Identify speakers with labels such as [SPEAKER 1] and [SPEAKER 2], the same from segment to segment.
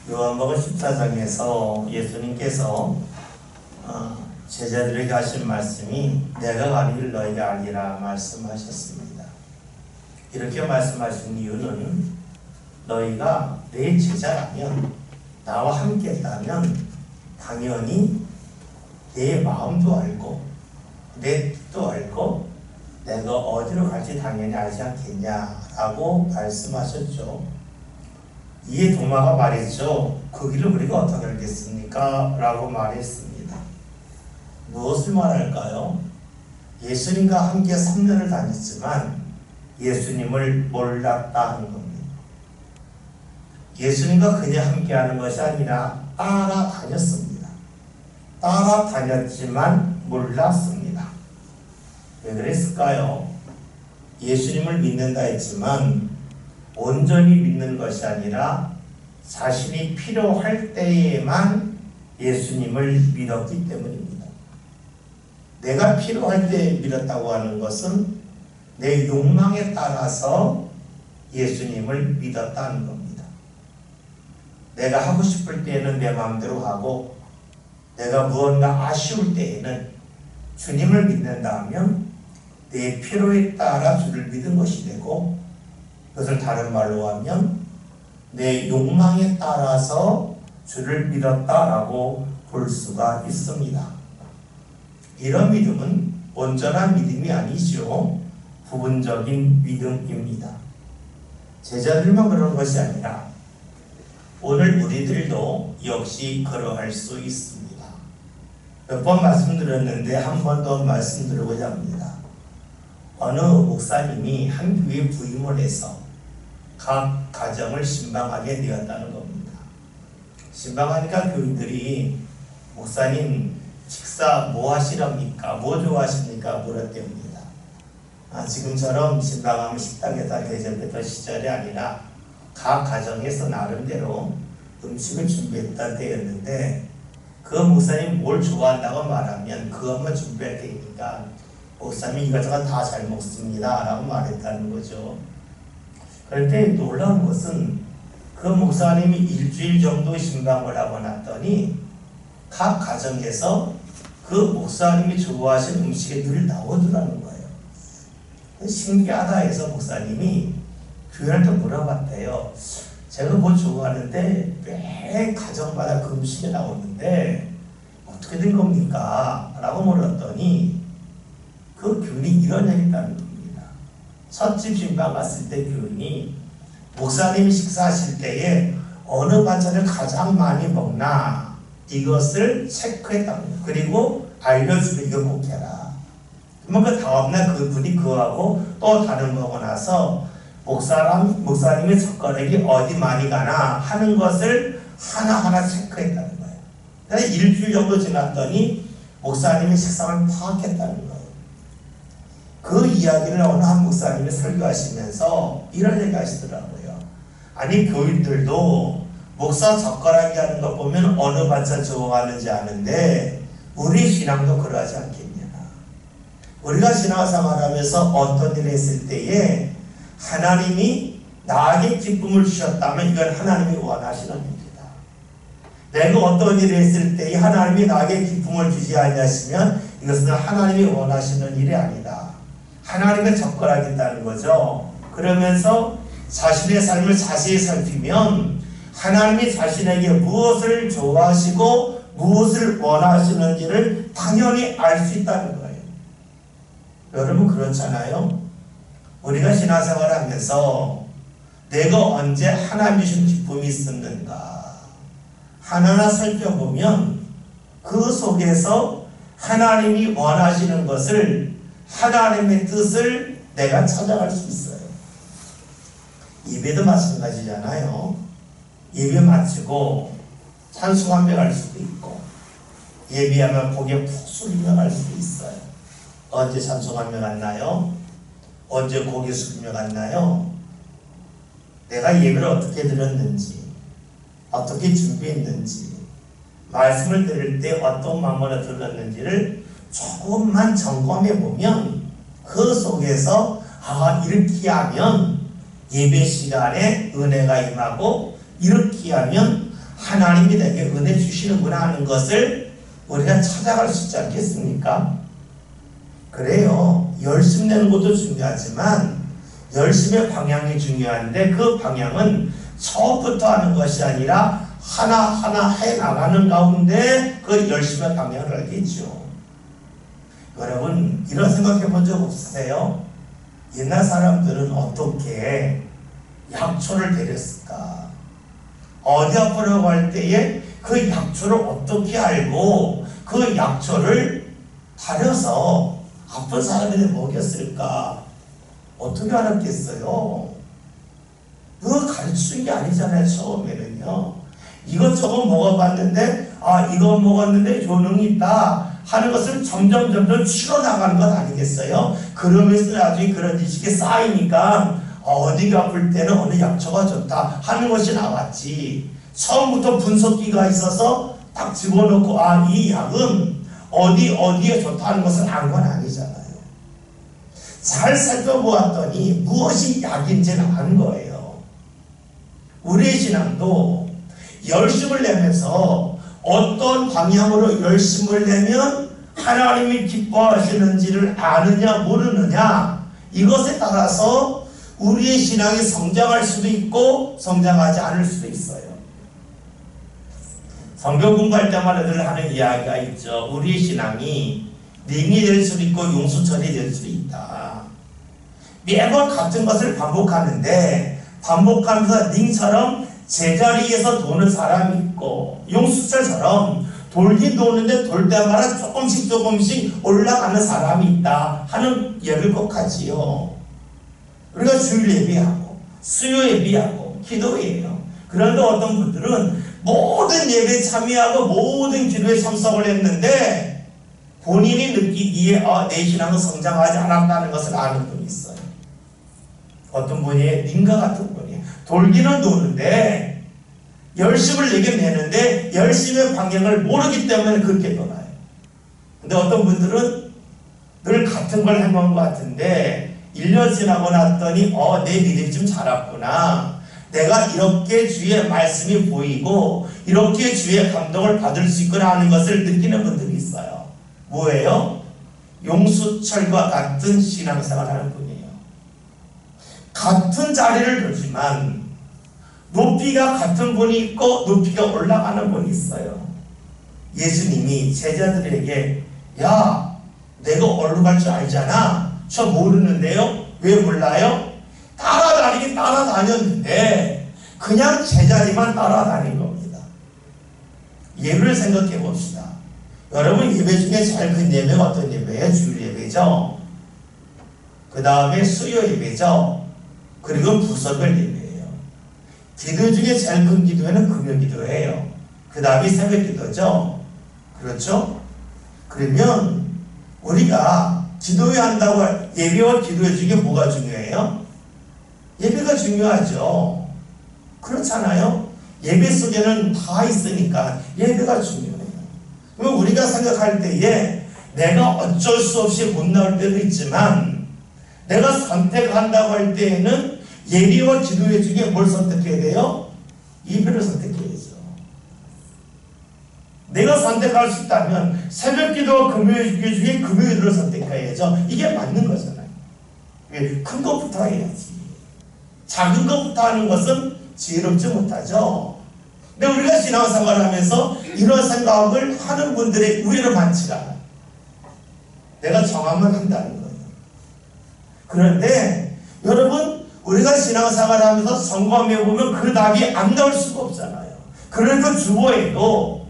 [SPEAKER 1] 요한복음 14장에서 예수님께서 제자들에게 하신 말씀이 내가 가는 길 너희가 알리라 말씀하셨습니다. 이렇게 말씀하신 이유는 너희가 내 제자라면, 나와 함께 했다면 당연히 내 마음도 알고 내 뜻도 알고 내가 어디로 갈지 당연히 알지 않겠냐라고 말씀하셨죠. 이에 도마가 말했죠. 그 길을 우리가 어떻게 알겠습니까? 라고 말했습니다. 무엇을 말할까요? 예수님과 함께 3년을 다녔지만 예수님을 몰랐다 하는 겁니다. 예수님과 그냥 함께하는 것이 아니라 따라다녔습니다. 따라다녔지만 몰랐습니다. 왜 그랬을까요? 예수님을 믿는다 했지만 온전히 믿는 것이 아니라 자신이 필요할 때에만 예수님을 믿었기 때문입니다. 내가 필요할 때 믿었다고 하는 것은 내 욕망에 따라서 예수님을 믿었다는 겁니다. 내가 하고 싶을 때에는 내 마음대로 하고 내가 무언가 아쉬울 때에는 주님을 믿는다면 내 필요에 따라 주를 믿은 것이 되고, 그것을 다른 말로 하면 내 욕망에 따라서 주를 믿었다라고 볼 수가 있습니다. 이런 믿음은 온전한 믿음이 아니죠. 부분적인 믿음입니다. 제자들만 그런 것이 아니라 오늘 우리들도 역시 그러할 수 있습니다. 몇 번 말씀드렸는데 한 번 더 말씀드리고자 합니다. 어느 목사님이 한 교회에 부임을 해서 각 가정을 신방하게 되었다는 겁니다. 신방하니까 교인들이 목사님 식사 뭐 하시랍니까? 뭐 좋아하십니까? 물었답니다. 지금처럼 신방하면 식당에다 대접했던 시절이 아니라 각 가정에서 나름대로 음식을 준비했던 때였는데, 그 목사님 뭘 좋아한다고 말하면 그것만 준비할 때니까 목사님이 이것저것 다 잘 먹습니다 라고 말했다는 거죠. 그런데 놀라운 것은 그 목사님이 일주일 정도 신방을 하고 났더니 각 가정에서 그 목사님이 좋아하시는 음식이 늘 나오더라는 거예요. 신기하다 해서 목사님이 교회한테 물어봤대요. 제가 뭐 좋아하는데 매 가정마다 그 음식이 나오는데 어떻게 된 겁니까? 라고 물었더니 그 교인이 이런 얘기 했다는 겁니다. 첫집 신방 갔을 때 교인이 목사님이 식사하실 때에 어느 반찬을 가장 많이 먹나 이것을 체크했다는 거예요. 그리고 알려주면 이거 꼭 해라. 그러면 그 다음날 그분이 그거하고 또 다른 거고 나서 목사님의 젓가락이 어디 많이 가나 하는 것을 하나하나 체크했다는 거예요. 그래서 일주일 정도 지났더니 목사님의 식상을 파악했다는 거예요. 그 이야기를 어느 한 목사님이 설교하시면서 이런 얘기 하시더라고요. 아니 교인들도 목사 젓가락이 하는 거 보면 어느 반찬 좋아하는지 아는데 우리 신앙도 그러하지 않겠냐. 우리가 신앙생활하면서 어떤 일을 했을 때에 하나님이 나에게 기쁨을 주셨다면 이건 하나님이 원하시는 일이다. 내가 어떤 일을 했을 때에 하나님이 나에게 기쁨을 주지 않으시면 이것은 하나님이 원하시는 일이 아니다. 하나님의 젓가락이 있다는 거죠. 그러면서 자신의 삶을 자세히 살피면 하나님이 자신에게 무엇을 좋아하시고 무엇을 원하시는지를 당연히 알 수 있다는 거예요. 여러분 그렇잖아요. 우리가 신앙생활을 하면서 내가 언제 하나님이 주신 기쁨이 있었는가 하나하나 살펴보면 그 속에서 하나님이 원하시는 것을, 하나님의 뜻을 내가 찾아갈 수 있어요. 예배도 마찬가지잖아요. 예배 마치고 찬송하며 갈 수도 있고 예배하면 고개 푹 숙이며 갈 수도 있어요. 언제 찬송하며 갔나요? 언제 고개 숙이며 갔나요? 내가 예배를 어떻게 드렸는지, 어떻게 준비했는지, 말씀을 들을 때 어떤 마음으로 들었는지를 조금만 점검해 보면 그 속에서 이렇게 하면 예배 시간에 은혜가 임하고 이렇게 하면 하나님이 내게 은혜 주시는구나 하는 것을 우리가 찾아갈 수 있지 않겠습니까? 그래요. 열심 내는 것도 중요하지만 열심의 방향이 중요한데 그 방향은 처음부터 하는 것이 아니라 하나하나 해나가는 가운데 그 열심의 방향을 알겠죠. 여러분 이런 생각해 본 적 없으세요? 옛날 사람들은 어떻게 약초를 데렸을까? 어디 아프려고 할 때에 그 약초를 어떻게 알고 그 약초를 다려서 아픈 사람에게 먹였을까? 어떻게 알았겠어요? 그거 가르치는 게 아니잖아요. 처음에는요. 이것저것 먹어봤는데 이거 먹었는데 효능이 있다 하는 것을 점점 치러나가는 것 아니겠어요? 그러면서 나중에 그런 지식이 쌓이니까 어디가 아플 때는 어느 약초가 좋다 하는 것이 나왔지. 처음부터 분석기가 있어서 딱 집어넣고 이 약은 어디에 좋다 하는 것은 안 건 아니잖아요. 잘 살펴보았더니 무엇이 약인지는 안 거예요. 우리의 신앙도 열심을 내면서 어떤 방향으로 열심을 내면 하나님이 기뻐하시는지를 아느냐 모르느냐 이것에 따라서 우리의 신앙이 성장할 수도 있고 성장하지 않을 수도 있어요. 성경 공부할 때마다 늘 하는 이야기가 있죠. 우리의 신앙이 링이 될 수도 있고 용수철이 될 수도 있다. 매번 같은 것을 반복하는데 반복하면서 링처럼 제자리에서 도는 사람이 있고 용수철처럼 돌긴 도는데 돌 때마다 조금씩 올라가는 사람이 있다 하는 예를 꼭 하지요. 우리가 주일 예배하고 수요 예배하고 기도해요. 그런데 어떤 분들은 모든 예배에 참여하고 모든 기도에 참석을 했는데 본인이 느끼기에 내 신앙은 성장하지 않았다는 것을 아는 분이 있어요. 어떤 분이 님과 같은 분이 돌기는 도는데 열심을 내게 내는데 열심의 방향을 모르기 때문에 그렇게 떠나요. 근데 어떤 분들은 늘 같은 걸 해먹은 것 같은데 1년 지나고 났더니 내 믿음이 좀 자랐구나. 내가 이렇게 주의 말씀이 보이고 이렇게 주의 감동을 받을 수 있구나 하는 것을 느끼는 분들이 있어요. 뭐예요? 용수철과 같은 신앙생활을 하는 분이에요. 같은 자리를 두지만 높이가 같은 분이 있고 높이가 올라가는 분이 있어요. 예수님이 제자들에게 야 내가 어디로 갈 줄 알잖아. 저 모르는데요? 왜 몰라요? 따라다니긴 따라다녔는데 그냥 제자리만 따라다닌 겁니다. 예배를 생각해 봅시다. 여러분 예배 중에 제일 큰 예배가 어떤 예배예요? 주일 예배죠. 그 다음에 수요 예배죠. 그리고 부설별 예배예요. 기도 중에 제일 큰 기도회는 금요 기도예요. 그 다음이 새벽 기도죠. 그렇죠? 그러면 우리가 기도회 한다고 예배와 기도회 중에 뭐가 중요해요? 예배가 중요하죠. 그렇잖아요. 예배 속에는 다 있으니까 예배가 중요해요. 그럼 우리가 생각할 때에 내가 어쩔 수 없이 못 나올 때도 있지만 내가 선택한다고 할 때에는 예배와 기도회 중에 뭘 선택해야 돼요? 예배를 선택해야죠. 내가 선택할 수 있다면 새벽 기도와 금요일 기도 중에 금요일 기도를 선택해야죠. 이게 맞는 거잖아요. 큰 것부터 해야지. 작은 것부터 하는 것은 지혜롭지 못하죠. 근데 우리가 신앙생활을 하면서 이런 생각을 하는 분들의 우위를 많지 않아요. 내가 정하면 한다는 거예요. 그런데 여러분 우리가 신앙생활을 하면서 점검해 보면 그 답이 안 나올 수가 없잖아요. 그러니까 주보에도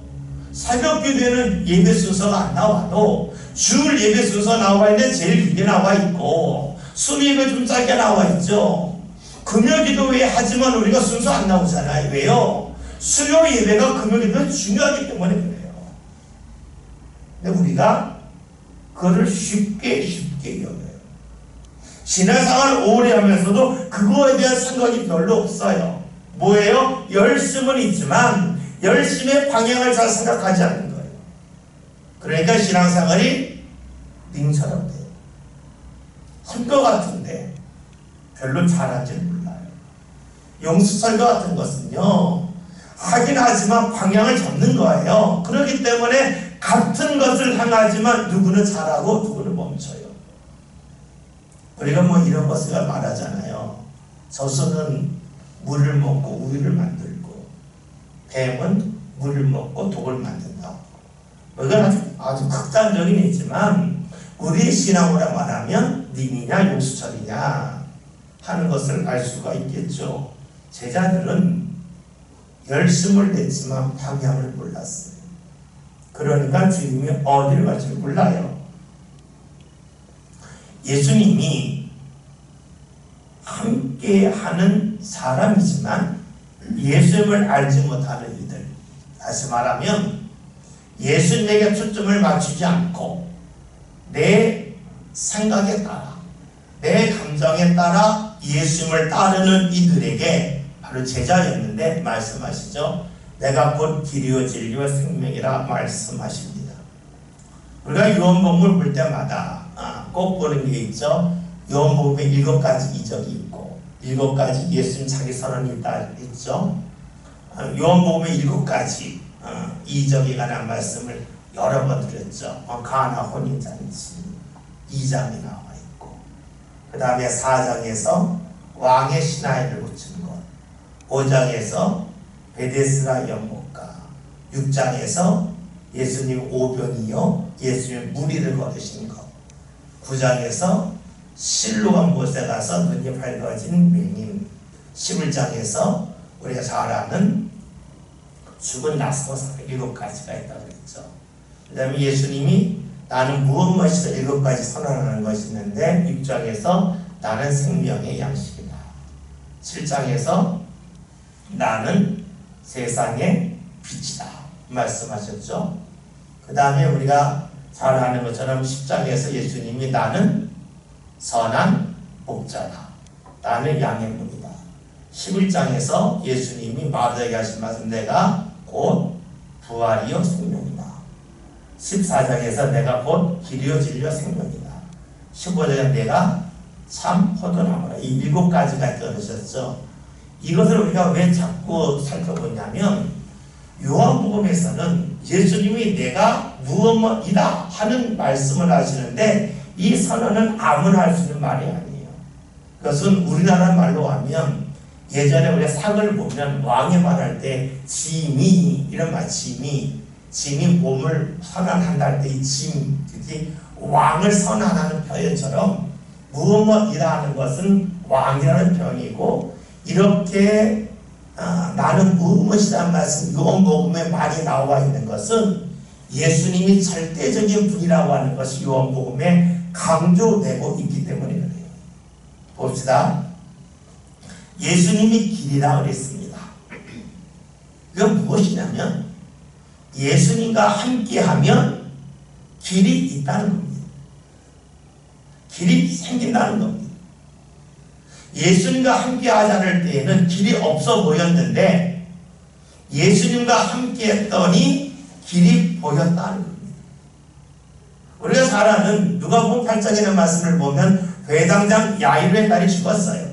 [SPEAKER 1] 새벽 기도에는 예배 순서가 안 나와도 주일 예배 순서 나와 있는데 제일 길게 나와 있고 수요 예배 좀 짧게 나와 있죠. 금요 기도회 하지만 우리가 순서 안 나오잖아요. 왜요? 수요 예배가 금요 기도가 중요하기 때문에 그래요. 근데 우리가 그거를 쉽게 여겨요. 신앙생활을 오래 하면서도 그거에 대한 생각이 별로 없어요. 뭐예요? 열심은 있지만 열심의 방향을 잘 생각하지 않는 거예요. 그러니까 신앙생활이 링처럼 돼요. 할 것 같은데 별로 잘하지는 몰라요. 용수철과 같은 것은요 하긴 하지만 방향을 잡는 거예요. 그렇기 때문에 같은 것을 향하지만 누구는 잘하고 누구는 멈춰요. 우리가 뭐 이런 것을 말하잖아요. 저수는 물을 먹고 우유를 만들고 뱀은 물을 먹고 독을 만든다. 이건 아주 극단적인 얘기지만 우리의 신앙으로 말하면 님이냐 용수철이냐 하는 것을 알 수가 있겠죠. 제자들은 열심을 냈지만 방향을 몰랐어요. 그러니까 주님이 어디를 갈지 몰라요. 예수님이 함께하는 사람이지만 예수님을 알지 못하는 이들, 다시 말하면 예수님에게 초점을 맞추지 않고 내 생각에 따라 내 감정에 따라 예수님을 따르는 이들에게 바로 제자였는데 말씀하시죠. 내가 곧 길이요 진리요 생명이라 말씀하십니다. 우리가 요한복음을 볼 때마다 꼭 보는 게 있죠. 요한복음에 7가지 이적이 있고 7가지 예수님 자기 선언이 있죠. 요한복음에 7가지 이적에 관한 말씀을 여러 번 드렸죠. 가나 혼인잔치 2장에 나와 있고 그 다음에 4장에서 왕의 신하에를 고친 것, 5장에서 베데스다 연못가, 6장에서 예수님 오병이요 예수님 무리를 걸으신 것, 9장에서 실로암 못에 가서 눈이 밝아진 맹인, 11장에서 우리가 잘 아는 죽은 나사로사 7가지가 있다고 그랬죠. 그 다음에 예수님이 나는 무엇무엇이다 7가지 선언하는 것이 있는데 6장에서 나는 생명의 양식이다. 7장에서 나는 세상의 빛이다 말씀하셨죠. 그 다음에 우리가 잘 아는 것처럼 10장에서 예수님이 나는 선한 목자다. 나는 양의 문이다. 11장에서 예수님이 마르다에게 하신 말씀 내가 곧 부활이요 생명이다. 14장에서 내가 곧 길이요 진리요 생명이다. 15장에 내가 참 포도나무라. 이 7가지가 들으셨죠. 이것을 우리가 왜 자꾸 살펴보냐면 요한복음에서는 예수님이 내가 무엇이다 하는 말씀을 하시는데 이 선언은 아무나 할 수 있는 말이 아니에요. 그것은 우리나라 말로 하면 예전에 우리가 상을 보면 왕이 말할 때 짐이 이런 말 짐이 몸을 선언한다 할 때 이 짐 왕을 선언하는 표현처럼 무엇이다 하는 것은 왕이라는 표현이고 이렇게 나는 무엇이라는 말씀 요한복음에 많이 나와 있는 것은 예수님이 절대적인 분이라고 하는 것이 요한복음에 강조되고 있기 때문에 그래요. 봅시다. 예수님이 길이라고 그랬습니다. 이건 무엇이냐면 예수님과 함께하면 길이 있다는 겁니다. 길이 생긴다는 겁니다. 예수님과 함께하지 않을 때에는 길이 없어 보였는데 예수님과 함께했더니 길이 보였다는 겁니다. 우리가 잘 아는 누가복음 8장이라는 말씀을 보면 회당장 야이로의 딸이 죽었어요.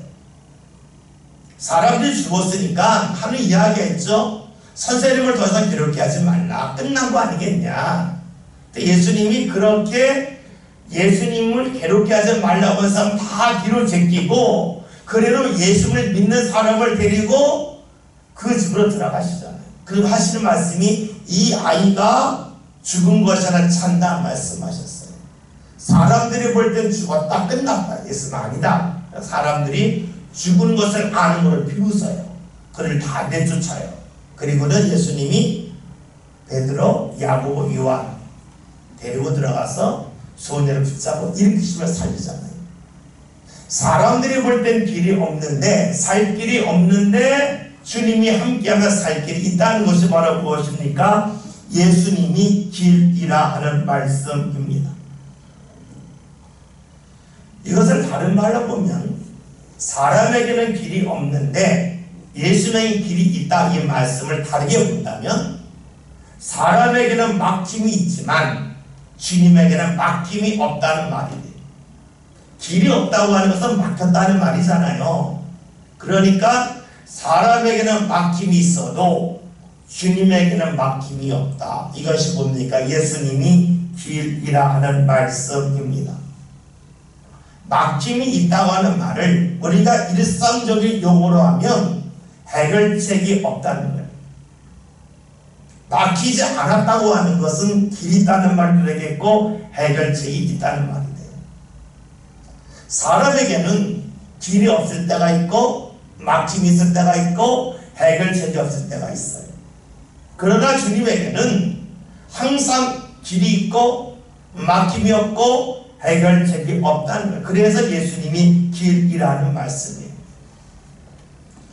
[SPEAKER 1] 사람들이 죽었으니까 하는 이야기가 있죠. 선생님을 더 이상 괴롭게 하지 말라. 끝난 거 아니겠냐. 예수님이 그렇게 예수님을 괴롭게 하지 말라고 한 사람 다 뒤로 제끼고 그래도 예수를 믿는 사람을 데리고 그 집으로 들어가시잖아요. 그리고 하시는 말씀이 이 아이가 죽은 것이 아니라 찬다 말씀하셨어요. 사람들이 볼 땐 죽었다 끝났다. 예수는 아니다. 사람들이 죽은 것을 아는 것을 비웃어요. 그를 다 내쫓아요. 그리고는 예수님이 베드로, 야고보, 요한 데리고 들어가서 소녀를 붙잡고 일으키시며 살리잖아요. 사람들이 볼 땐 길이 없는데 살 길이 없는데 주님이 함께하면 살 길이 있다는 것이 바로 무엇입니까? 예수님이 길이라 하는 말씀입니다. 이것을 다른 말로 보면 사람에게는 길이 없는데 예수님의 길이 있다 이 말씀을 다르게 본다면 사람에게는 막힘이 있지만 주님에게는 막힘이 없다는 말이 돼요. 길이 없다고 하는 것은 막혔다는 말이잖아요. 그러니까 사람에게는 막힘이 있어도 주님에게는 막힘이 없다. 이것이 뭡니까? 예수님이 길이라 하는 말씀입니다. 막힘이 있다고 하는 말을 우리가 일상적인 용어로 하면 해결책이 없다는 거예요. 막히지 않았다고 하는 것은 길이 있다는 말도 되겠고 해결책이 있다는 말이 돼요. 사람에게는 길이 없을 때가 있고 막힘이 있을 때가 있고 해결책이 없을 때가 있어요. 그러나 주님에게는 항상 길이 있고 막힘이 없고 해결책이 없다는 거예요. 그래서 예수님이 길이라는 말씀이에요.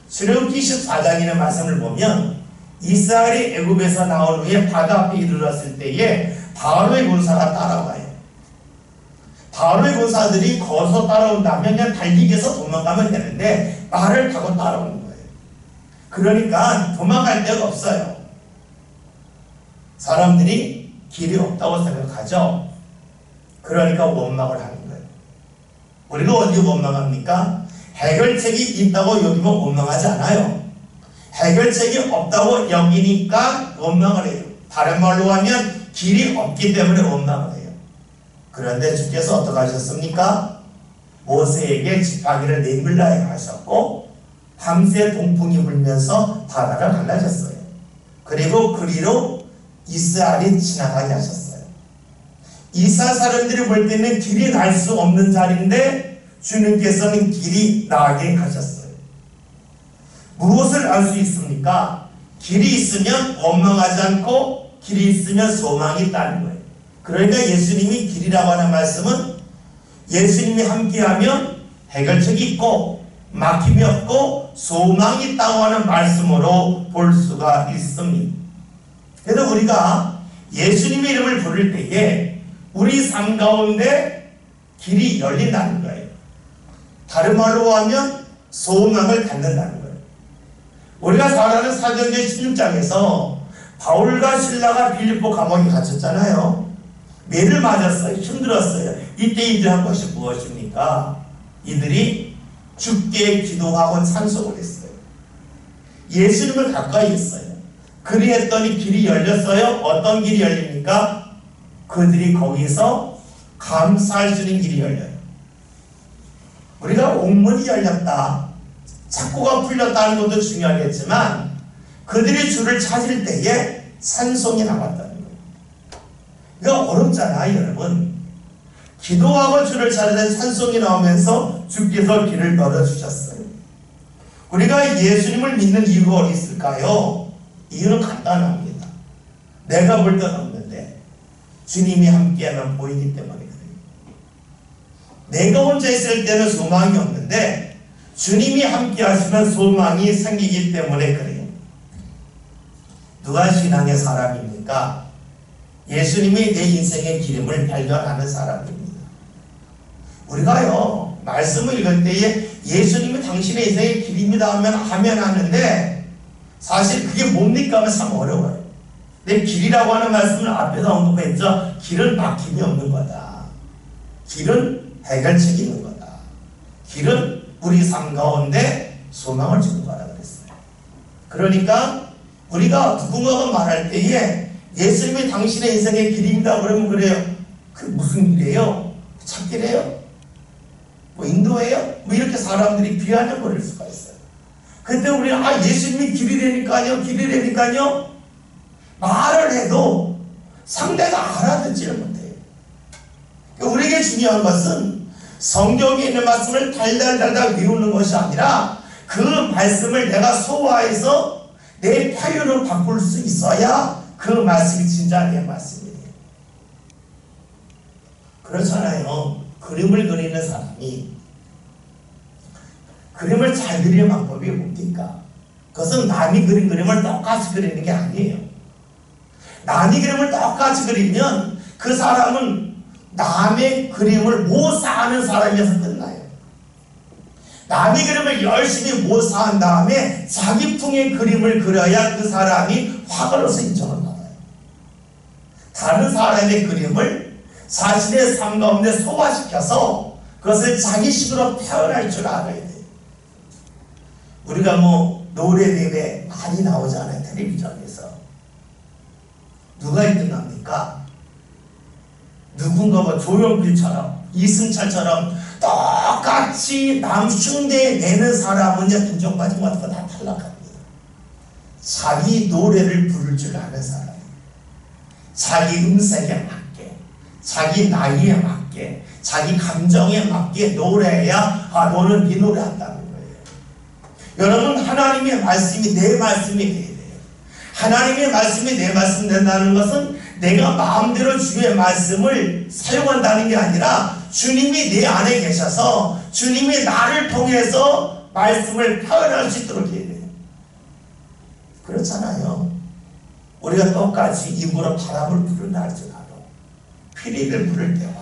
[SPEAKER 1] 출애굽기 14장이라는 말씀을 보면 이스라엘이 애굽에서 나온 후에 바다 앞에 이르렀을 때에 바로의 군사가 따라와요. 바로의 군사들이 거기서 따라온다면 그냥 달리기해서 도망가면 되는데 말을 타고 따라오는 거예요. 그러니까 도망갈 데가 없어요. 사람들이 길이 없다고 생각하죠. 그러니까 원망을 하는 거예요. 우리가 어디 원망합니까? 해결책이 있다고 여기면 원망하지 않아요. 해결책이 없다고 여기니까 원망을 해요. 다른 말로 하면 길이 없기 때문에 원망을 해요. 그런데 주께서 어떻게 하셨습니까? 모세에게 지팡이를 내밀라 하셨고 밤새 동풍이 불면서 바다가 갈라졌어요. 그리고 그리로 이스라엘이 지나가게 하셨어요. 이스라엘 사람들이 볼 때는 길이 날 수 없는 자리인데 주님께서는 길이 나게 하셨어요. 무엇을 알 수 있습니까? 길이 있으면 원망하지 않고 길이 있으면 소망이 있다는 거예요. 그러니까 예수님이 길이라고 하는 말씀은 예수님이 함께하면 해결책이 있고 막힘이 없고 소망이 있다고 하는 말씀으로 볼 수가 있습니다. 그래서 우리가 예수님의 이름을 부를 때에 우리 삶 가운데 길이 열린다는 거예요. 다른 말로 하면 소망을 갖는다는 거예요. 우리가 잘 아는 사도행전 16장에서 바울과 실라가 빌립보 감옥에 갇혔잖아요. 매를 맞았어요. 힘들었어요. 이때 이들이 한 것이 무엇입니까? 이들이 주께 기도하고 찬송을 했어요. 예수님을 가까이 했어요. 그리했더니 길이 열렸어요. 어떤 길이 열립니까? 그들이 거기서 감사할 수 있는 길이 열려요. 우리가 옥문이 열렸다, 착고가 풀렸다는 것도 중요하겠지만 그들이 주를 찾을 때에 찬송이 나왔다는 거예요. 이거 어렵잖아요, 여러분. 기도하고 주를 찾을 때 찬송이 나오면서 주께서 길을 열어주셨어요. 우리가 예수님을 믿는 이유가 어디 있을까요? 이유는 간단합니다. 내가 볼 땐 없는데 주님이 함께하면 보이기 때문에 그래요. 내가 혼자 있을 때는 소망이 없는데 주님이 함께 하시면 소망이 생기기 때문에 그래요. 누가 신앙의 사람입니까? 예수님이 내 인생의 기름을 발견하는 사람입니다. 우리가요, 말씀을 읽을 때에 예수님이 당신의 인생의 길입니다 하면 하는데 사실 그게 뭡니까 하면 참 어려워요. 내 길이라고 하는 말씀을 앞에서 언급했죠. 길은 막힘이 없는 거다. 길은 해결책이 있는 거다. 길은 우리 삶 가운데 소망을 주는 거라 그랬어요. 그러니까 우리가 누군가가 말할 때에 예수님이 당신의 인생의 길입니다 그러면 그래요. 그 무슨 길이에요? 찾기래요? 뭐 인도예요? 뭐 이렇게 사람들이 비하해 버릴 수가 있어요. 근데 우리는 예수님이 길이라니까요, 길이라니까요 말을 해도 상대가 알아듣지를 못해요. 우리에게 중요한 것은 성경에 있는 말씀을 달달달달 외우는 것이 아니라 그 말씀을 내가 소화해서 내 표현으로 바꿀 수 있어야 그 말씀이 진짜 내 말씀이에요. 그렇잖아요. 그림을 그리는 사람이 그림을 잘 그리는 방법이 뭡니까? 그것은 남이 그린 그림을 똑같이 그리는 게 아니에요. 남이 그림을 똑같이 그리면 그 사람은 남의 그림을 못 사는 사람이어서 끝나요. 남의 그림을 열심히 못 사한 다음에 자기 풍의 그림을 그려야 그 사람이 화가로서 인정을 받아요. 다른 사람의 그림을 자신의 삶 가운데 소화시켜서 그것을 자기식으로 표현할 줄 알아야 돼요. 우리가 노래 대회 많이 나오잖아요. 텔레비전에서. 누가 1등 합니까? 누군가 뭐 조용필처럼 이승철처럼 똑같이 남흉대 내는 사람은 인정받은 것 같은 거 다 탈락합니다. 자기 노래를 부를 줄 아는 사람, 자기 음색에 맞게, 자기 나이에 맞게, 자기 감정에 맞게 노래해야 너는 네 노래 한다는 거예요. 여러분, 하나님의 말씀이 내 말씀이 돼야 돼요. 하나님의 말씀이 내 말씀 된다는 것은 내가 마음대로 주의 말씀을 사용한다는 게 아니라 주님이 내 안에 계셔서 주님이 나를 통해서 말씀을 표현할 수 있도록 해야 돼요. 그렇잖아요. 우리가 똑같이 입으로 바람을 부른다 할지라도 피리를 부를 때와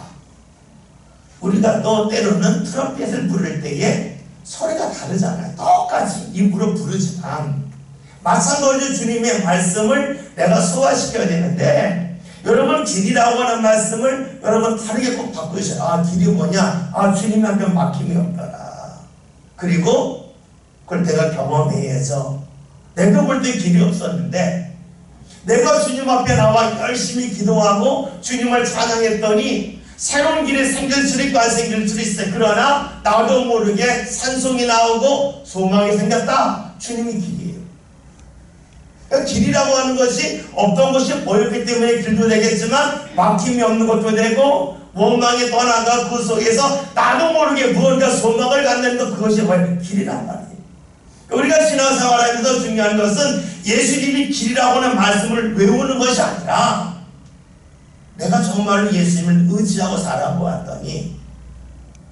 [SPEAKER 1] 우리가 또 때로는 트럼펫을 부를 때에 소리가 다르잖아요. 똑같이 입으로 부르지만 마찬가지로 주님의 말씀을 내가 소화시켜야 되는데 여러분 길이라고 하는 말씀을 여러분 다르게 꼭 바꾸셔요. 길이 뭐냐? 주님 앞에 막힘이 없더라. 그리고 그걸 내가 경험해야죠. 내가 볼 때 길이 없었는데 내가 주님 앞에 나와 열심히 기도하고 주님을 찬양했더니 새로운 길이 생길 수도 있고 안 생길 수도 있어요. 그러나 나도 모르게 산송이 나오고 소망이 생겼다. 주님이 길이에요. 그러니까 길이라고 하는 것이 없던 것이 보였기 때문에 길도 되겠지만 막힘이 없는 것도 되고 원망이 떠나가 그 속에서 나도 모르게 무언가 소망을 갖는 것, 그것이 뭐예요? 길이란 말이에요. 우리가 신앙생활하면서 중요한 것은 예수님이 길이라고 하는 말씀을 외우는 것이 아니라 내가 정말로 예수님을 의지하고 살아보았더니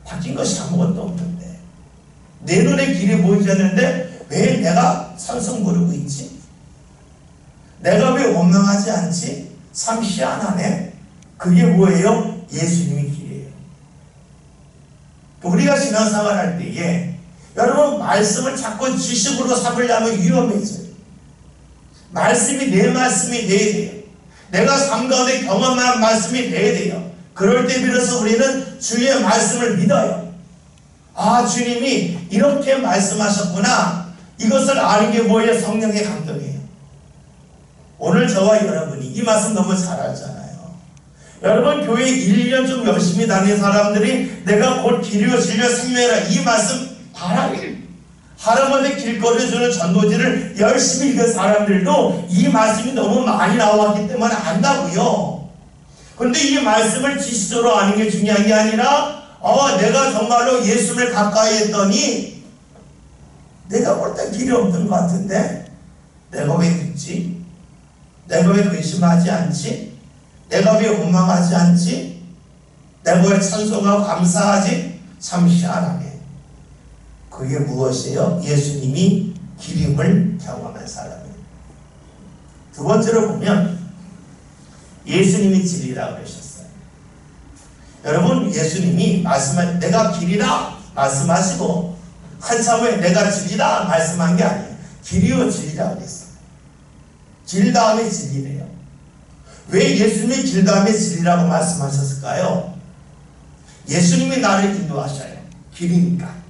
[SPEAKER 1] 바뀐 것이 아무것도 없는데 내 눈에 길이 보이셨는데 왜 내가 산성 부르고 있지? 내가 왜 원망하지 않지? 참 희한하네. 그게 뭐예요? 예수님이 길이에요. 우리가 신앙생활 할 때에 여러분 말씀을 자꾸 지식으로 삼으려면 위험해져요. 말씀이 내 말씀이 돼야 돼요. 내가 삶 가운데 경험한 말씀이 돼야 돼요. 그럴 때 비로소 우리는 주의 말씀을 믿어요. 주님이 이렇게 말씀하셨구나. 이것을 아는 게 뭐예요? 성령의 감동이에요. 오늘 저와 여러분이 이 말씀 너무 잘 알잖아요. 여러분 교회 1년 좀 열심히 다니는 사람들이 내가 곧 길이요 진리요 생명이라 이 말씀 하나님의 길거리에 주는 전도지를 열심히 읽은 사람들도 이 말씀이 너무 많이 나왔기 때문에 안다고요. 그런데 이 말씀을 지식적으로 아는 게 중요한 게 아니라 내가 정말로 예수를 가까이 했더니 내가 볼 땐 길이 없는 것 같은데 내가 왜 듣지? 내가 왜 근심하지 않지? 내가 왜 원망하지 않지? 내가 왜 찬송하고 감사하지? 참 희한하네. 그게 무엇이에요? 예수님이 기름을 경험한 사람이에요. 두 번째로 보면 예수님이 진리라고 그러셨어요. 여러분 예수님이 말씀할 내가 길이라 말씀하시고 한참 후에 내가 진리다 말씀한 게 아니에요. 길이요 진리라고 그랬어요. 길 다음에 진리래요. 왜 예수님이 길 다음에 진리라고 말씀하셨을까요? 예수님이 나를 인도하셔요. 길이니까.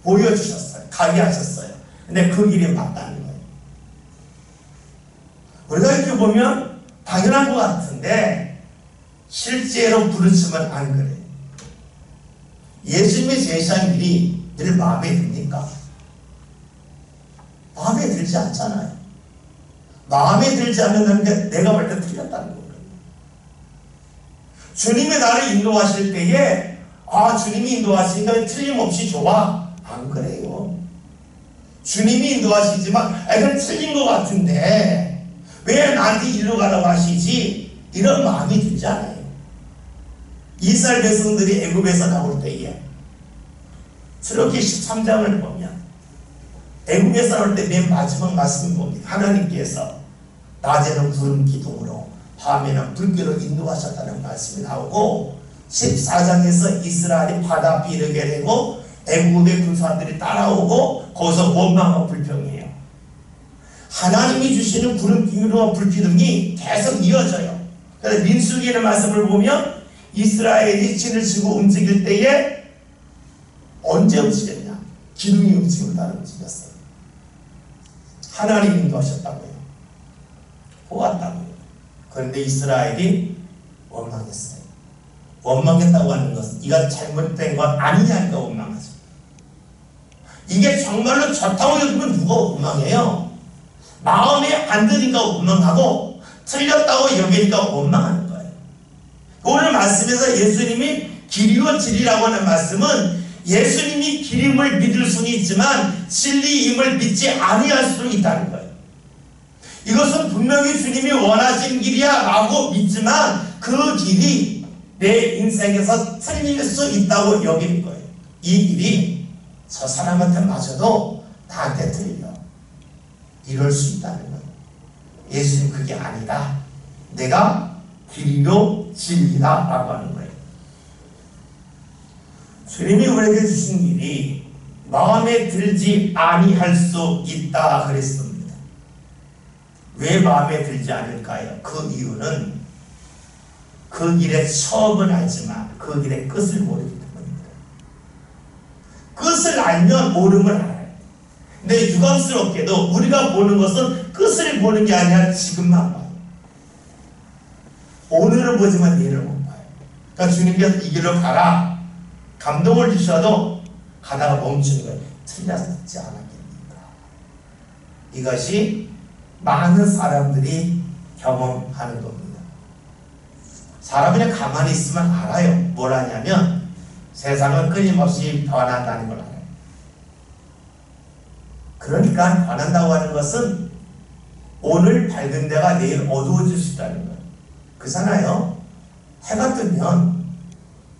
[SPEAKER 1] 보여주셨어요. 가게 하셨어요. 근데 그 길이 맞다는 거예요. 우리가 이렇게 보면 당연한 것 같은데 실제로 부르시면 안 그래요. 예수님이 제시한 길이 늘 마음에 듭니까? 마음에 들지 않잖아요. 마음에 들지 않는다는 게 내가 볼 때 틀렸다는 거예요. 주님이 나를 인도하실 때에 주님이 인도하시니까 틀림없이 좋아. 안 그래요. 주님이 인도하시지만 이건 틀린 것 같은데 왜 나한테 이리로 가라고 하시지? 이런 마음이 들지 않아요. 이스라엘 백성들이 애굽에서 나올 때에 출애굽기 13장을 보면 애굽에서 나올 때 맨 마지막 말씀을 봅니다. 하나님께서 낮에는 구름 기둥으로 밤에는 불길로 인도하셨다는 말씀이 나오고 14장에서 이스라엘이 바다 앞에 이르게 되고 애굽의 군사들이 따라오고 거기서 원망하고 불평해요. 하나님이 주시는 구름 기둥과 불기둥이 계속 이어져요. 그래서 민수기의 말씀을 보면 이스라엘이 진을 치고 움직일 때에 언제 움직였냐? 기둥이 움직이고 따라 움직였어요. 하나님 인도하셨다고요. 보았다고요. 그런데 이스라엘이 원망했어요. 원망했다고 하는 것은 이가 잘못된 것 아니냐니까 원망하죠. 이게 정말로 좋다고 여기면 누가 원망해요? 마음에 안 드니까 원망하고 틀렸다고 여기니까 원망하는 거예요. 오늘 말씀에서 예수님이 길이요 진리라고 하는 말씀은 예수님이 길임을 믿을 수는 있지만 진리임을 믿지 아니할 수도 있다는 거예요. 이것은 분명히 주님이 원하신 길이야 라고 믿지만 그 길이 내 인생에서 틀릴 수 있다고 여기는 거예요. 이 길이 저 사람한테 맞아도 나한테 틀려. 이럴 수 있다는 거예요. 예수님 그게 아니다. 내가 길이요 진리다 라고 하는 거예요. 주님이 우리에게 주신 길이 마음에 들지 아니할 수 있다 그랬습니다. 왜 마음에 들지 않을까요? 그 이유는 그 길의 처음은 알지만 그 길의 끝을 모르기 때문입니다. 끝을 알면 오름을 알아요. 근데 유감스럽게도 우리가 보는 것은 끝을 보는 게 아니라 지금만 봐요. 오늘을 보지만 내일을 못 봐요. 그러니까 주님께서 이 길로 가라 감동을 주셔도 가다가 멈추는 거예요. 틀렸지 않았겠습니까? 이것이 많은 사람들이 경험하는 겁니다. 사람이 그냥 가만히 있으면 알아요. 뭘 하냐면 세상은 끊임없이 변한다는 걸 알아요. 그러니까 변한다고 하는 것은 오늘 밝은 데가 내일 어두워질 수 있다는 거예요. 그렇잖아요. 해가 뜨면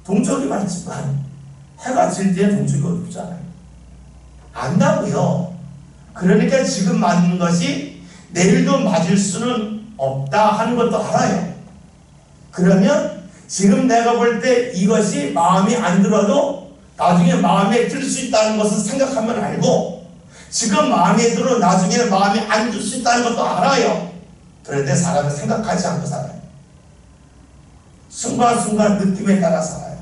[SPEAKER 1] 동쪽이 밝지만 해가 질 때 동쪽이 어둡잖아요. 안다고요. 그러니까 지금 맞는 것이 내일도 맞을 수는 없다 하는 것도 알아요. 그러면 지금 내가 볼 때 이것이 마음이 안 들어도 나중에 마음에 들 수 있다는 것을 생각하면 알고 지금 마음에 들어 나중에 마음에 안 들 수 있다는 것도 알아요. 그런데 사람은 생각하지 않고 살아요. 순간순간 느낌에 따라 살아요.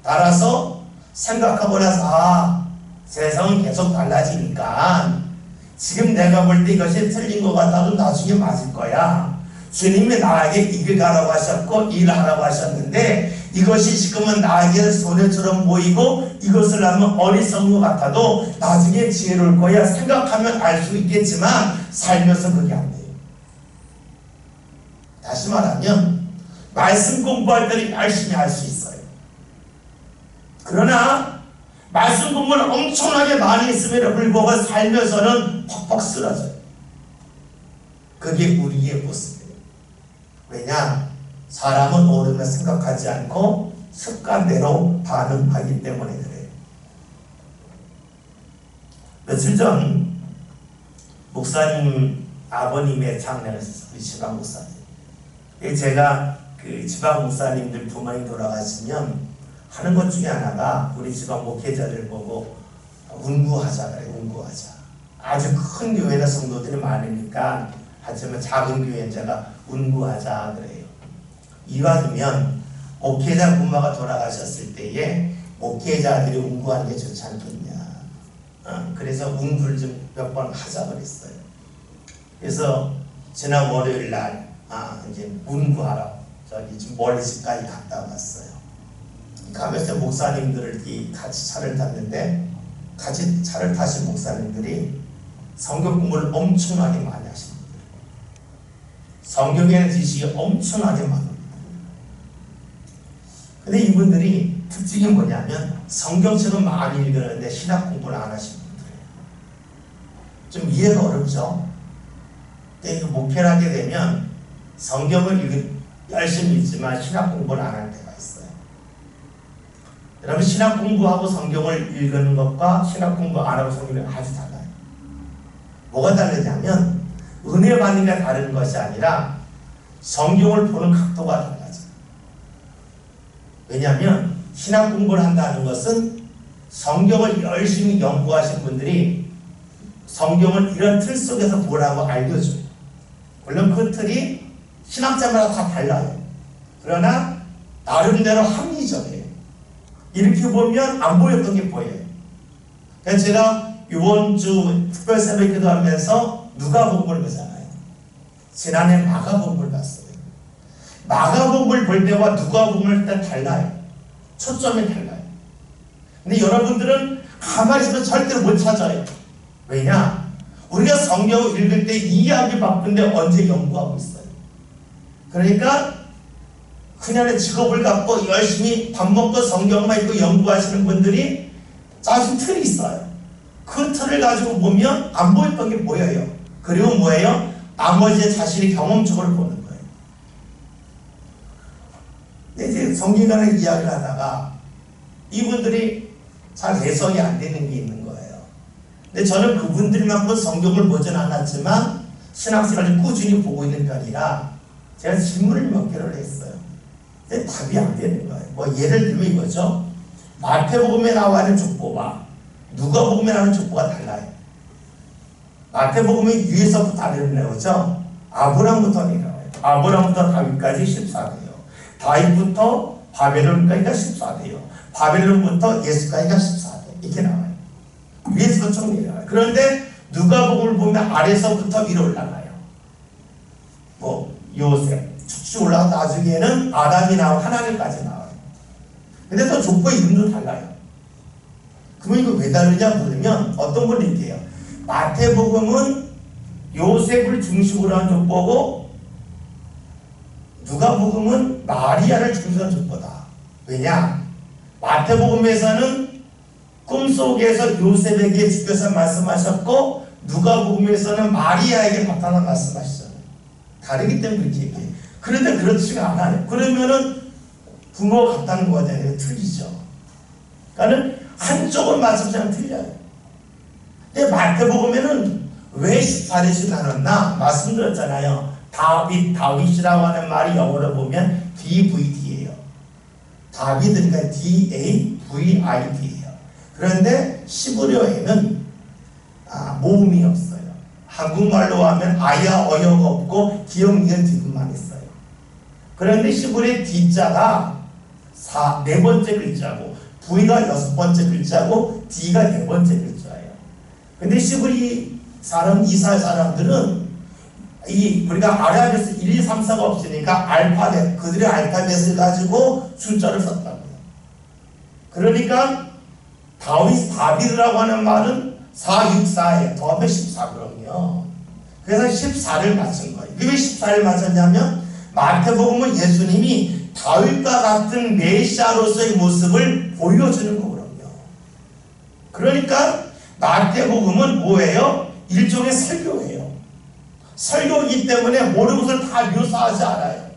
[SPEAKER 1] 따라서 생각하고 나서 세상은 계속 달라지니까 지금 내가 볼 때 이것이 틀린 것 같아도 나중에 맞을 거야. 주님이 나에게 이 길 가라고 하셨고 이 일 하라고 하셨는데 이것이 지금은 나에게 손해처럼 보이고 이것을 하면 어리석은 것 같아도 나중에 지혜로울 거야 생각하면 알 수 있겠지만 살면서 그게 안 돼요. 다시 말하면 말씀 공부할 때는 열심히 할 수 있어요. 그러나 말씀 공부를 엄청나게 많이 했음에도 불구하고 살면서는 퍽퍽 쓰러져요. 그게 우리의 모습이에요. 왜냐? 사람은 옳음을 생각하지 않고 습관대로 반응하기 때문에 그래요. 며칠 전 목사님 아버님의 장례를 했어요. 우리 지방 목사님. 제가 그 지방 목사님들 부모님 돌아가시면 하는 것 중에 하나가 우리 지방 목회자를 보고 운구하자 그래요. 운구하자. 아주 큰 교회나 성도들이 많으니까 하지만 작은 교회는 제가 운구하자 그래요. 이왕이면 목회자 부모가 돌아가셨을 때에 목회자들이 운구하는 게 좋지 않겠냐. 그래서 운구를 좀 몇 번 하자 그랬어요. 그래서 지난 월요일 날 이제 운구하러 저기 좀 멀리까지 갔다 왔어요. 가면서 목사님들을 같이 차를 탔는데 같이 차를 타신 목사님들이 성경 공부를 엄청나게 많이 하신 분들, 성경에 대한 지식이 엄청나게 많은 분들. 근데 이분들이 특징이 뭐냐면 성경책은 많이 읽었는데 신학 공부를 안 하신 분들이에요. 좀 이해가 어렵죠? 근데 목회를 하게 되면 성경을 열심히 읽지만 신학 공부를 안 하는 데가 있어요. 여러분 신학 공부하고 성경을 읽는 것과 신학 공부 안 하고 성경이 아주 달라요. 뭐가 다르냐면 은혜 받는 게 다른 것이 아니라 성경을 보는 각도가 달라져요. 왜냐하면 신학 공부를 한다는 것은 성경을 열심히 연구하신 분들이 성경을 이런 틀 속에서 보라고 알려줘요. 물론 그 틀이 신학자마다 다 달라요. 그러나 나름대로 합리적이에요. 이렇게 보면 안 보였던 게 보여요. 그래서 제가 이번 주 특별 새벽 기도하면서 누가복음을 보잖아요. 지난해 마가복음을 봤어요. 마가복음을 볼 때와 누가복음을 볼 때 달라요. 초점이 달라요. 근데 여러분들은 가만히 있으면 절대로 못 찾아요. 왜냐? 우리가 성경을 읽을 때 이해하기 바쁜데 언제 연구하고 있어요. 그러니까 그냥의 직업을 갖고 열심히 밥 먹고 성경만 읽고 연구하시는 분들이 자신 틀이 있어요. 그 틀을 가지고 보면 안 보였던 게 보여요. 그리고 뭐예요? 나머지 자신이 경험적으로 보는 거예요. 근데 이제 성경관을 이야기를 하다가 이분들이 잘 해석이 안 되는 게 있는 거예요. 근데 저는 그분들만큼 성경을 보진 않았지만 신학생활을 꾸준히 보고 있는 편이라 제가 질문을 몇 개를 했어요. 근데 답이 안 되는 거예요. 뭐 예를 들면 이거죠. 마태복음에 나와 있는 족보와 누가복음에 나오는 족보가 달라요. 마태복음이 위에서부터 내려오죠. 아브람부터 내려와요. 아브람부터 다윗까지 14대요. 다윗부터 바벨론까지가 14대요. 바벨론부터 예수까지가 14대. 이렇게 나와요. 위에서 쭉 내려와요. 그런데 누가복음을 보면 아래서부터 위로 올라가요. 뭐 요셉 쭉쭉 올라가 나중에는 아담이 나오고 하나님까지 나와요. 근데 또 족보 이름도 달라요. 그러면 이거 왜 다르냐 물으면 어떤 분이 얘기해요. 마태복음은 요셉을 중심으로 한 족보고 누가복음은 마리아를 중심으로 한 족보다. 왜냐? 마태복음에서는 꿈속에서 요셉에게 주께서 말씀하셨고 누가복음에서는 마리아에게 나타나 말씀하시잖아요. 다르기 때문에 그렇게 얘기해요. 그런데 그렇지가 않아요. 그러면은 부모가 같다는 거잖아요. 틀리죠. 그러니까 한쪽은 말씀처럼 틀려요. 근데 마태복음에는 왜 14대씩 나눴나? 말씀드렸잖아요. 다윗이라고 하는 말이 영어로 보면 DVD예요. 다윗이니까 DAVID예요. 그런데 시브리어에는 모음이 없어요. 한국말로 하면 아야 어여가 없고 기역 니은 디귿만 있어요. 그런데 시브리의 D자가 네 번째 글자고 V가 6번째 글자고 D가 4번째 글자예요. 근데 시브리 사람, 이스라엘 사람들은 우리가 아라비아에서 1, 2, 3, 4가 없으니까 알파벳, 그들의 알파벳을 가지고 숫자를 썼다고요. 그러니까 다윗이라고 하는 말은 4, 6, 4예요. 더하면 14거든요. 그래서 14를 맞춘 거예요. 왜 14를 맞췄냐면 마태복음은 예수님이 다윗과 같은 메시아로서의 모습을 보여주는 거거든요. 그러니까 마태복음은 뭐예요? 일종의 설교예요. 설교이기 때문에 모든 것을 다 묘사하지 않아요.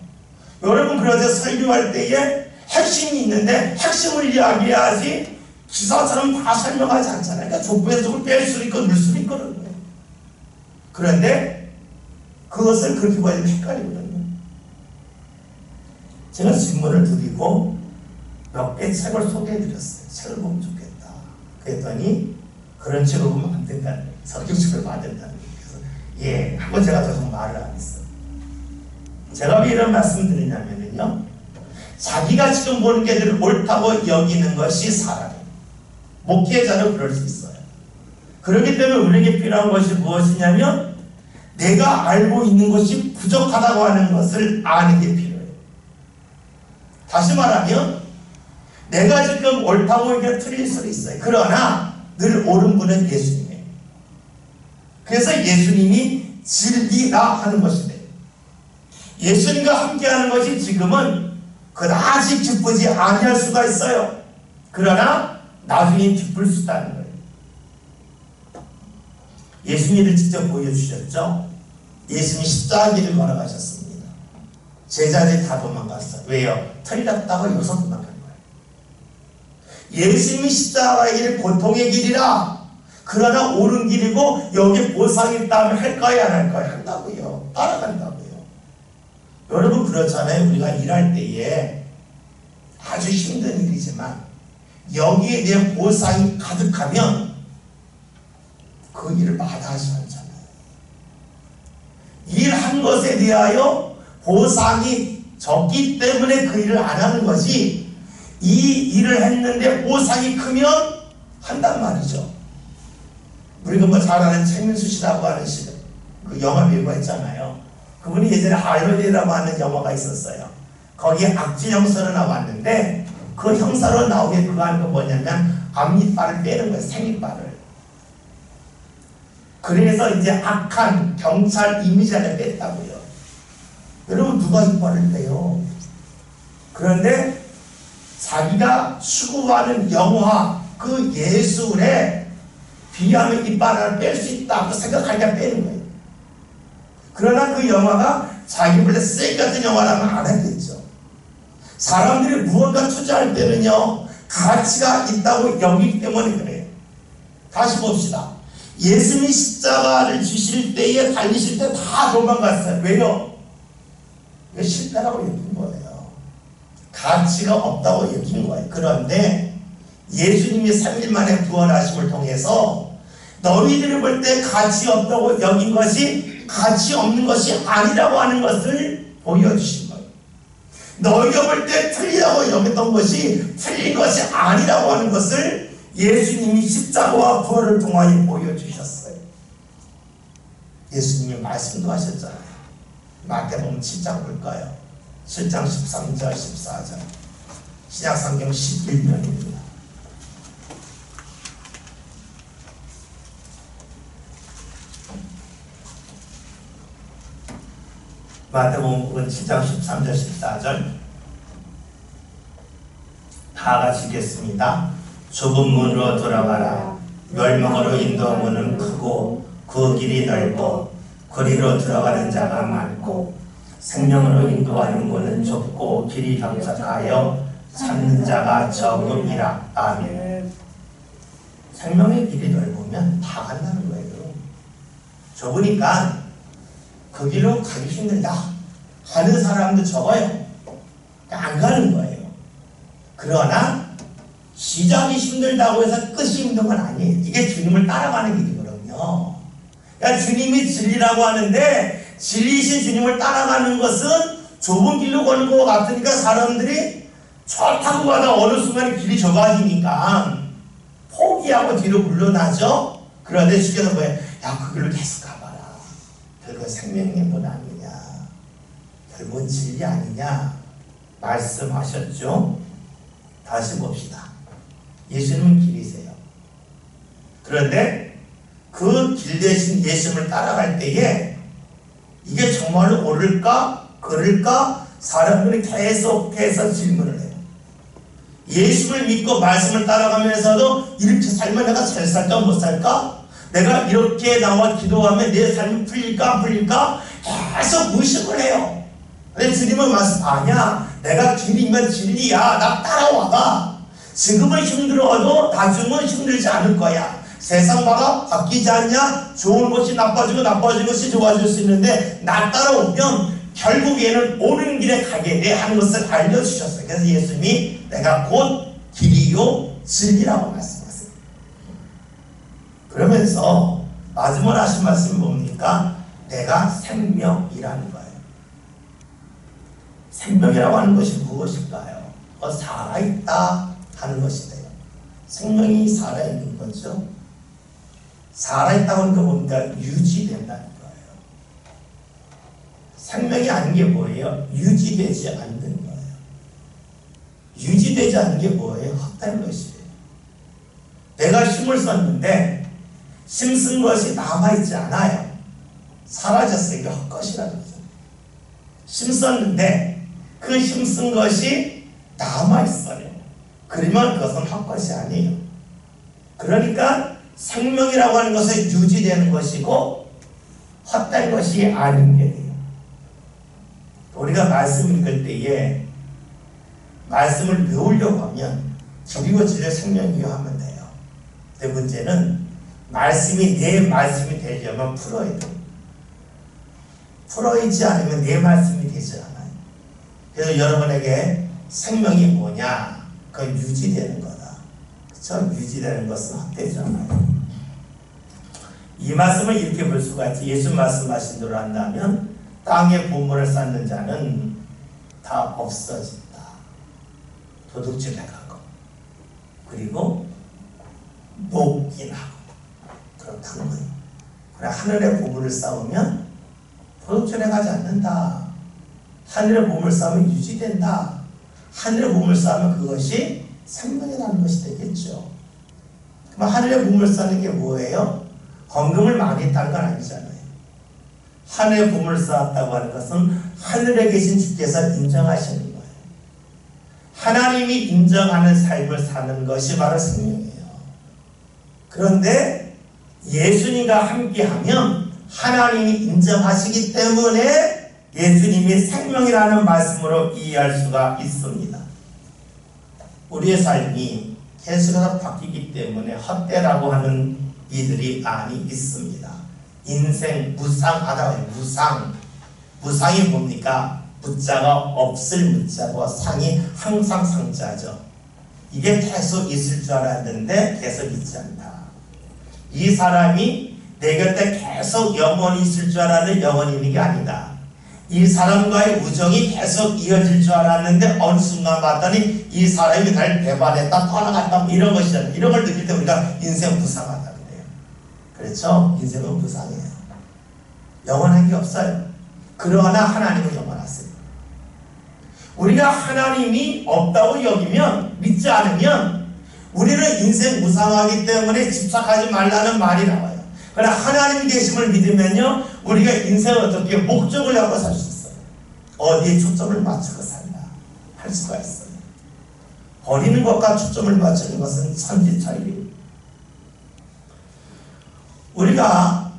[SPEAKER 1] 여러분 그런데 설교할 때에 핵심이 있는데 핵심을 이야기해야지 기사처럼 다 설명하지 않잖아요. 그러니까 족보에서 조금 뺄 수도 있고 넣을 수도 있거든요. 그런데 그것을 그렇게 보여주면 헷갈리거든요. 제가 질문을 드리고 몇 개 책을 소개해드렸어요. 책을 보면 좋겠다. 그랬더니 그런 책을 보면 안 된다는 거예요. 성경책을 봐야 된다는 거예요. 그래서 예, 하고 제가 더 이상 말을 안 했어요. 제가 왜 이런 말씀 드리냐면요. 자기가 지금 보는 게 늘 옳다고 여기는 것이 사람이에요. 목회자는 그럴 수 있어요. 그렇기 때문에 우리에게 필요한 것이 무엇이냐면 내가 알고 있는 것이 부족하다고 하는 것을 아는 게 필요해요. 다시 말하면 내가 지금 옳다고 이게 틀릴 수도 있어요. 그러나 늘 옳은 분은 예수님이에요. 그래서 예수님이 진리라 하는 것이래요. 예수님과 함께하는 것이 지금은 그다지 기쁘지 아니할 수가 있어요. 그러나 나중에 기쁠 수 있다는 거예요. 예수님을 직접 보여주셨죠. 예수님이 십자가길을 걸어가셨습니다. 제자들이 다 도망갔어요. 왜요? 틀렸다고 여기서 도망간 거예요. 예수님이 십자가의 길, 고통의 길이라. 그러나 옳은 길이고 여기 보상이 있다면 할 거야 안 할 거야? 한다고요. 따라간다고요. 여러분 그렇잖아요. 우리가 일할 때에 아주 힘든 일이지만 여기에 대한 보상이 가득하면 그 일을 마다하지 않잖아요. 일한 것에 대하여 보상이 적기 때문에 그 일을 안 하는 거지, 이 일을 했는데 보상이 크면 한단 말이죠. 우리가 뭐 잘 아는 최민수 씨라고 하는 씨는 그 영화 배우가 있잖아요. 그분이 예전에 아이러니라고 하는 영화가 있었어요. 거기에 악질 형사로 나왔는데 그 형사로 나오게 그거 하는 건 뭐냐면 앞니빨을 빼는 거예요. 생이빨을. 그래서 이제 악한 경찰 이미지를 뺐다고요. 여러분 누가 이빨을 빼요? 그런데 자기가 추구하는 영화 그 예술에 비하면 이빨을 뺄 수 있다고 생각하니까 빼는 거예요. 그러나 그 영화가 자기 원래 쓰레기 같은 영화라면 안 하겠죠. 사람들이 무언가 투자할 때는요 가치가 있다고 여기기 때문에 그래요. 다시 봅시다. 예수님이 십자가를 주실 때에 달리실 때 다 도망갔어요. 왜요? 이게 실패라고 여긴 거예요. 가치가 없다고 여긴 거예요. 그런데 예수님이 3일 만에 부활하심을 통해서 너희들이 볼 때 가치 없다고 여긴 것이 가치 없는 것이 아니라고 하는 것을 보여주신 거예요. 너희가 볼 때 틀리다고 여겼던 것이 틀린 것이 아니라고 하는 것을 예수님이 십자가와 부활을 통하여 보여주셨어요. 예수님이 말씀도 하셨잖아요. 마태복음 7장 볼까요? 7장 13절 14절 신약성경 11면입니다. 마태복음 7장 13절 14절 다 같이 읽겠습니다. 좁은 문으로 돌아가라. 멸망으로 인도한 문은 크고 그 길이 넓고 거리로 들어가는 자가 많고 생명으로 인도하는 문은 좁고 길이 협착하여 찾는 자가 적음이라. 아멘. 생명의 길이 넓으면 다 간다는 거예요. 좁으니까 그 길로 가기 힘들다 하는 사람도 적어요. 안 가는 거예요. 그러나 시작이 힘들다고 해서 끝이 힘든 건 아니에요. 이게 주님을 따라가는 길이거든요. 그러니까 주님이 진리라고 하는데 진리이신 주님을 따라가는 것은 좁은 길로 가는 것 같으니까 사람들이 좋다고 가다 어느 순간에 길이 좁아지니까 포기하고 뒤로 물러나죠. 그런데 주께서 뭐예요? 야, 그 길로 계속 가봐라. 결국 생명의 문 아니냐, 결국은 진리 아니냐 말씀하셨죠. 다시 봅시다. 예수님은 길이세요. 그런데 그 길 대신 예수님을 따라갈 때에 이게 정말로 옳을까 그럴까 사람들이 계속해서 질문을 해요. 예수를 믿고 말씀을 따라가면서도 이렇게 살면 내가 잘 살까 못 살까? 내가 이렇게 나와 기도하면 내 삶이 풀릴까 안 풀릴까? 계속 의식을 해요. 근데 주님은 말씀 아니야. 내가 길이면 진리야. 나 따라와봐. 지금은 힘들어도 나중은 힘들지 않을 거야. 세상마다 바뀌지 않냐? 좋은 것이 나빠지고 나빠진 것이 좋아질 수 있는데 나 따라오면 결국에는 옳은 길에 가게 돼 하는 것을 알려주셨어요. 그래서 예수님이 내가 곧 길이요 진리라고 말씀하세요. 그러면서 마지막으로 하신 말씀이 뭡니까? 내가 생명이라는 거예요. 생명이라고 하는 것이 무엇일까요? 살아있다 하는 것이래요. 생명이 살아있는 거죠. 살아있다고 하는 거 보니까 유지된다는 거예요. 생명이 아닌 게 뭐예요? 유지되지 않는 거예요. 유지되지 않는 게 뭐예요? 헛된 것이에요. 내가 힘을 썼는데 힘쓴 것이 남아있지 않아요. 사라졌어요. 이게 헛것이라는 거죠. 힘썼는데 그 힘쓴 것이 남아있어요. 그러면 그것은 헛것이 아니에요. 그러니까 생명이라고 하는 것은 유지되는 것이고 헛된 것이 아닌 게 돼요. 우리가 말씀을 읽을 때에 말씀을 배우려고 하면 길이고 진리의 생명이요 하면 돼요. 근데 문제는 말씀이 내 말씀이 되려면 풀어야 돼요. 풀어있지 않으면 내 말씀이 되지 않아요. 그래서 여러분에게 생명이 뭐냐? 그건 유지되는 거다. 그렇죠? 유지되는 것은 헛되지 않아요. 이 말씀을 이렇게 볼 수가 있지. 예수 말씀하신 대로 한다면 땅에 보물을 쌓는 자는 다 없어진다. 도둑질해 가고 그리고 녹인하고 그렇다는 거예요. 그러나 하늘의 보물을 쌓으면 도둑질해 가지 않는다. 하늘의 보물을 쌓으면 유지된다. 하늘의 보물을 쌓으면 그것이 생명이라는 것이 되겠죠. 그럼 하늘의 보물을 쌓는 게 뭐예요? 헌금을 많이 했다는 건 아니잖아요. 하늘의 보물을 쌓았다고 하는 것은 하늘에 계신 주께서 인정하시는 거예요. 하나님이 인정하는 삶을 사는 것이 바로 생명이에요. 그런데 예수님과 함께하면 하나님이 인정하시기 때문에 예수님이 생명이라는 말씀으로 이해할 수가 있습니다. 우리의 삶이 계속해서 바뀌기 때문에 헛되라고 하는 이들이 많이 있습니다. 인생 무상하다고 해요. 무상이 뭡니까? 무자가 없을 무자고 상이 항상 상자죠. 이게 계속 있을 줄 알았는데 계속 있지 않다. 이 사람이 내 곁에 계속 영원히 있을 줄 알았는데 영원히 있는 게 아니다. 이 사람과의 우정이 계속 이어질 줄 알았는데 어느 순간 봤더니 이 사람이 날 배반했다 떠나갔다 뭐 이런 것이잖아요. 이런 걸 느낄 때 우리가 인생 무상하다 그래요. 그렇죠? 인생은 무상해요. 영원한 게 없어요. 그러나 하나님은 영원하세요. 우리가 하나님이 없다고 여기면 믿지 않으면 우리는 인생 무상하기 때문에 집착하지 말라는 말이 나와요. 그러나 하나님 계심을 믿으면요 우리가 인생을 어떻게 목적을 잡고 살 수 있어요. 어디에 초점을 맞추고 살라 할 수가 있어요. 버리는 것과 초점을 맞추는 것은 천지 차이예요. 우리가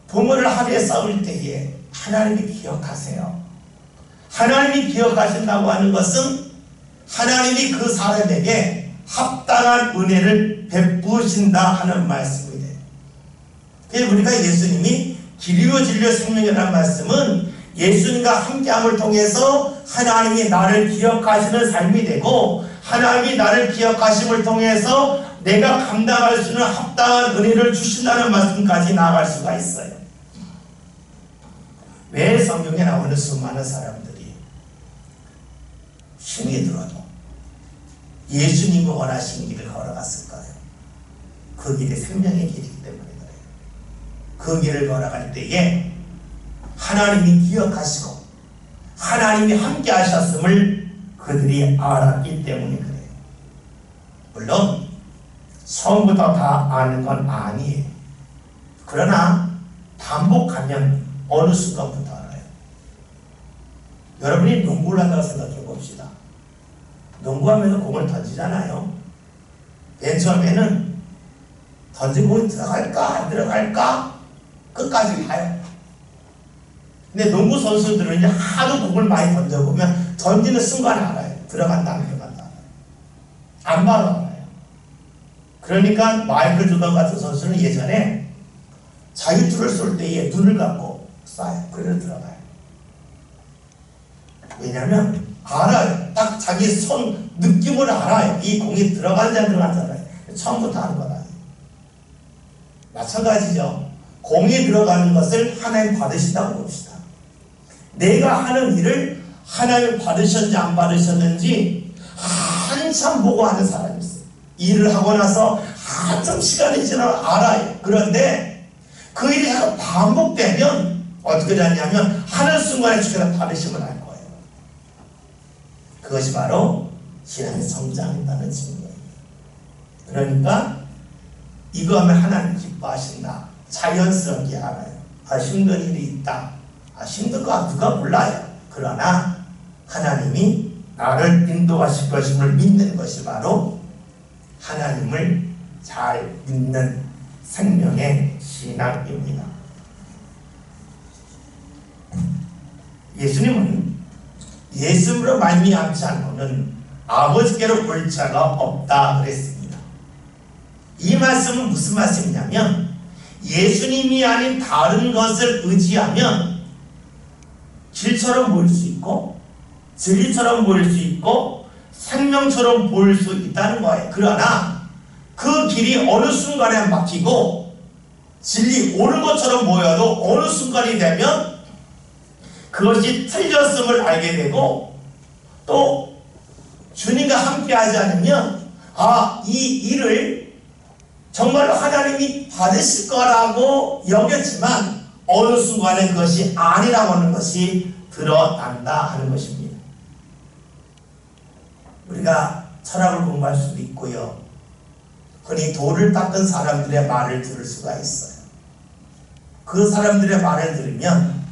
[SPEAKER 1] 부모를 하루에 싸울 때에 하나님이 기억하세요. 하나님이 기억하신다고 하는 것은 하나님이 그 사람에게 합당한 은혜를 베푸신다 하는 말씀이 돼요. 그래서 우리가 예수님이 길이요 진리요 생명이라는 말씀은 예수님과 함께함을 통해서 하나님이 나를 기억하시는 삶이 되고 하나님이 나를 기억하심을 통해서 내가 감당할 수 있는 합당한 은혜를 주신다는 말씀까지 나아갈 수가 있어요. 왜 성경에 나오는 수많은 사람들이 힘이 들어도 예수님이 원하시는 길을 걸어갔을까요? 그 길이 생명의 길이기 때문에 그래요. 그 길을 걸어갈 때에 하나님이 기억하시고 하나님이 함께 하셨음을 그들이 알았기 때문에 그래요. 물론 처음부터 다 아는 건 아니에요. 그러나 반복하면 어느 순간부터 알아요. 여러분이 농구를 한다고 생각해 봅시다. 농구하면서 공을 던지잖아요. 맨 처음에는 던진 공이 들어갈까 안 들어갈까 끝까지 봐요. 근데 농구 선수들은 이제 하도 공을 많이 던져보면 던지는 순간 알아요. 들어간다 안 들어간다. 안 바로 알아요. 그러니까 마이클 조던 같은 선수는 예전에 자기 투를 쏠 때에 눈을 감고 쏴요. 그래서 들어가요. 왜냐하면 알아요. 딱 자기 손 느낌으로 알아요. 이 공이 들어간지 안 들어간지 알아요. 처음부터 아는 건 아니에요. 마찬가지죠. 공이 들어가는 것을 하나님 받으신다고 봅시다. 내가 하는 일을 하나님 받으셨는지 안 받으셨는지 한참 보고 하는 사람이 있어요. 일을 하고 나서 한참 시간이 지나면 알아요. 그런데 그 일이 자꾸 반복되면 어떻게 되냐면 하는 순간에 주께서 받으시면 알 거예요. 그것이 바로 신앙의 성장이라는 증거예요. 그러니까 이거 하면 하나님 기뻐하신다. 자연스럽게 알아요. 아, 힘든 일이 있다. 아, 힘든 거 누가 몰라요. 그러나 하나님이 나를 인도하실 것임을 믿는 것이 바로 하나님을 잘 믿는 생명의 신앙입니다. 예수님은 예수님으로 말미암지 않고는 아버지께로 올 자가 없다 그랬습니다. 이 말씀은 무슨 말씀이냐면 예수님이 아닌 다른 것을 의지하면 길처럼 보일 수 있고 진리처럼 보일 수 있고 생명처럼 보일 수 있다는 거예요. 그러나 그 길이 어느 순간에 막히고 진리 옳은 것처럼 보여도 어느 순간이 되면 그것이 틀렸음을 알게 되고 또 주님과 함께 하지 않으면 이 일을 정말로 하나님이 받으실 거라고 여겼지만 어느 순간에 그것이 아니라고 하는 것이 드러난다 하는 것입니다. 우리가 철학을 공부할 수도 있고요. 흔히 돌을 닦은 사람들의 말을 들을 수가 있어요. 그 사람들의 말을 들으면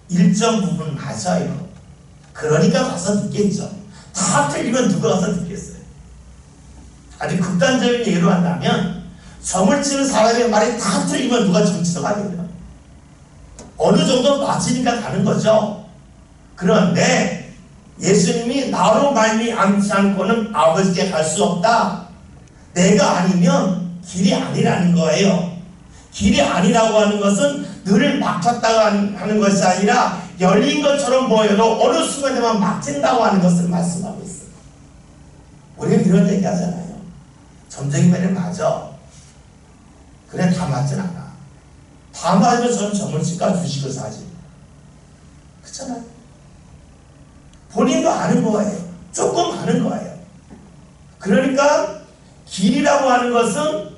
[SPEAKER 1] 일정 부분 맞아요. 그러니까 가서 듣겠죠. 다 틀리면 누가 가서 듣겠어요. 아주 극단적인 예로 한다면 점을 치는 사람의 말이 다 틀리면 누가 점치서가 돼요. 어느 정도 맞으니까 가는 거죠. 그런데 예수님이 나로 말미암지 않고는 아버지께 갈 수 없다. 내가 아니면 길이 아니라는 거예요. 길이 아니라고 하는 것은 늘 막혔다고 하는 것이 아니라 열린 것처럼 보여도 어느 순간에만 막힌다고 하는 것을 말씀하고 있어요. 우리가 이런 얘기 하잖아요. 점쟁이면은 맞아. 그래, 다 맞진 않아. 다 맞으면 저는 점을 칠까 주식을 사지. 그렇잖아요. 본인도 아는 거예요. 조금 아는 거예요. 그러니까 길이라고 하는 것은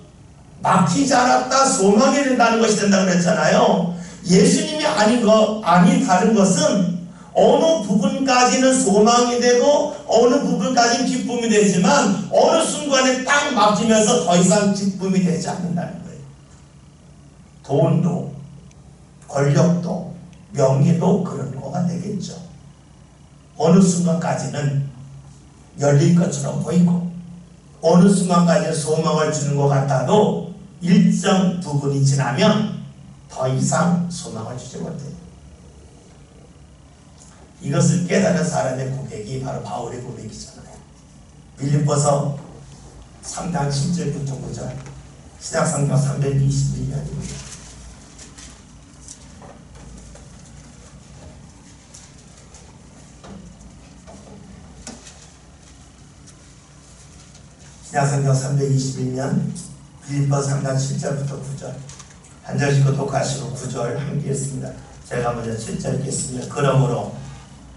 [SPEAKER 1] 막히지 않았다 소망이 된다는 것이 된다고 그랬잖아요. 예수님이 아닌 다른 것은 어느 부분까지는 소망이 되고 어느 부분까지는 기쁨이 되지만 어느 순간에 딱 막히면서 더 이상 기쁨이 되지 않는다는 거예요. 돈도 권력도 명예도 그런 거가 되겠죠. 어느 순간까지는 열릴 것처럼 보이고 어느 순간까지는 소망을 주는 것 같아도 일정 부분이 지나면 더 이상 소망을 주지 못해요. 이것을 깨달은 사람의 고백이 바로 바울의 고백이잖아요. 빌립보서 3장 10절부터 9절 신약성경 321년입니다. 신약성경 321년 빌립보서 3장 7절부터 9절 한 절씩 독하시고 9절 함께 읽습니다. 제가 먼저 7절 읽겠습니다. 그러므로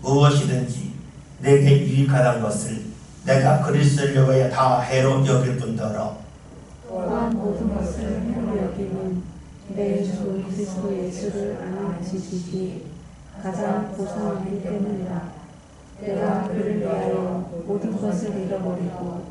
[SPEAKER 1] 무엇이든지 내게 유익하다는 것을 내가 그리스도를 위하여 다 해로 여길 뿐더러
[SPEAKER 2] 또한 모든 것을 해로 여기는 내 주 그리스도 예수를 아는 지식이 가장 고상하기 때문이라. 내가 그를 위하여 모든 것을 잃어버리고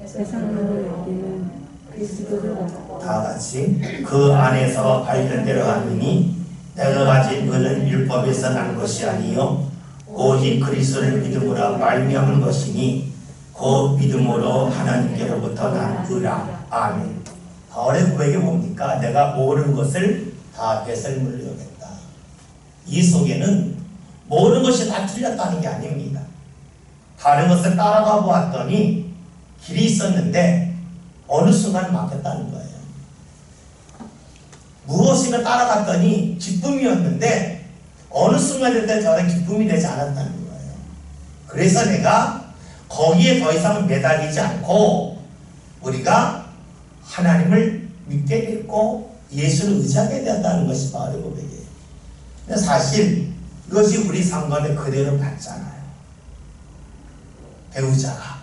[SPEAKER 2] 세상으로 여기는 그리스도를 얻고
[SPEAKER 1] 다 같이 그 안에서 발견되려 하느니 내가 가진 의는 율법에서 난 것이 아니요 오직 그리스도를 믿음으로 말미암은 것이니 그 믿음으로 하나님께로부터 난 의라. 아멘. 바울의 고백이 뭡니까? 내가 모르는 것을 다 배설물로 여겼다. 이 속에는 모르는 것이 다 틀렸다는 게 아닙니다. 다른 것을 따라가 보았더니 길이 있었는데 어느 순간 막혔다는 거예요. 무엇인가 따라갔더니 기쁨이었는데 어느 순간 될 때 저는 기쁨이 되지 않았다는 거예요. 그래서 내가 거기에 더 이상 매달리지 않고 우리가 하나님을 믿게 됐고 예수를 의지하게 되었다는 것이 바울의 고백이에요. 근데 사실 이것이 우리 상관에 그대로 맞잖아요. 배우자가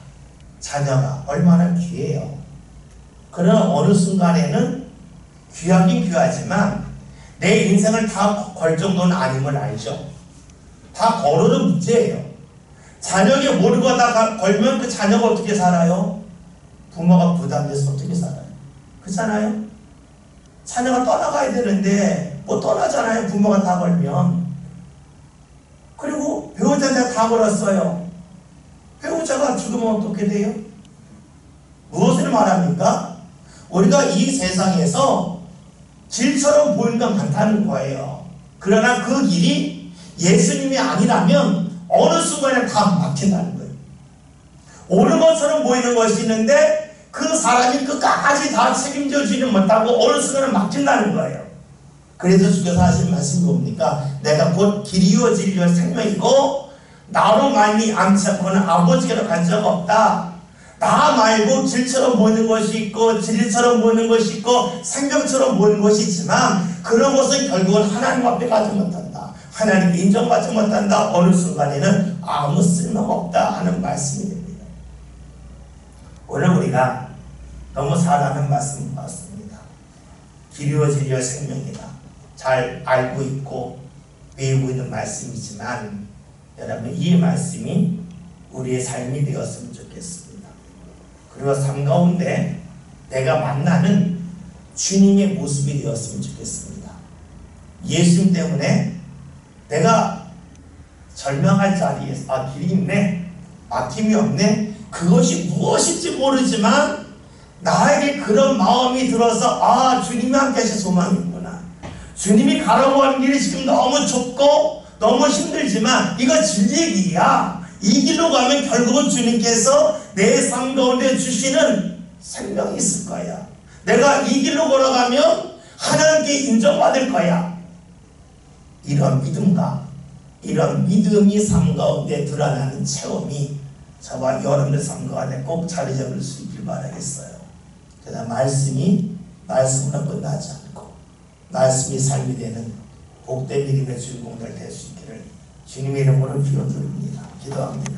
[SPEAKER 1] 자녀가 얼마나 귀해요. 그러나 어느 순간에는 귀하긴 귀하지만 내 인생을 다 걸 정도는 아님을 알죠. 다 걸어도 문제예요. 자녀에게 모르고 다 걸면 그 자녀가 어떻게 살아요? 부모가 부담돼서 어떻게 살아요? 그렇잖아요? 자녀가 떠나가야 되는데 못 떠나잖아요. 부모가 다 걸면. 그리고 배우자한테 다 걸었어요. 배우자가 죽으면 어떻게 돼요? 무엇을 말합니까? 우리가 이 세상에서 길처럼 보이는 건 많다는 거예요. 그러나 그 길이 예수님이 아니라면 어느 순간에 다 막힌다는 거예요. 옳은 것처럼 보이는 것이 있는데 그 사람이 끝까지 다 책임져 주지는 못하고 어느 순간에 막힌다는 거예요. 그래서 주께서 하신 말씀이 뭡니까? 내가 곧 길이요 진리요 생명이고 나로 말미암지 않고는 아버지께로 갈 적 없다. 나 말고 길처럼 보이는 것이 있고 진리처럼 보이는 것이 있고 생명처럼 보이는 것이 있지만 그런 것은 결국은 하나님 앞에 가지 못한다. 하나님 인정받지 못한다. 어느 순간에는 아무 쓸모가 없다 하는 말씀이 됩니다. 오늘 우리가 너무 잘하는 말씀 같습니다. 기리워지려 생명이다. 잘 알고 있고 외우고 있는 말씀이지만 여러분 이 말씀이 우리의 삶이 되었으면 좋겠습니다. 그리고 삶 가운데 내가 만나는 주님의 모습이 되었으면 좋겠습니다. 예수님 때문에 내가 절망할 자리에 길이 있네, 막힘이 없네, 그것이 무엇인지 모르지만 나에게 그런 마음이 들어서 주님이 함께 하신 소망이 있구나. 주님이 가라고 하는 길이 지금 너무 좁고 너무 힘들지만 이거 진리의 길이야. 이 길로 가면 결국은 주님께서 내 삶 가운데 주시는 생명이 있을 거야. 내가 이 길로 걸어가면 하나님께 인정받을 거야. 이런 믿음과 이런 믿음이 삶 가운데 드러나는 체험이 저와 여러분의 삶 가운데 꼭 자리 잡을 수 있길 바라겠어요. 그러나 말씀으로 끝나지 않고 말씀이 삶이 되는 복된 믿음의 주인공들 될 수 있기를 주님의 이름으로 기도드립니다. 기도합니다.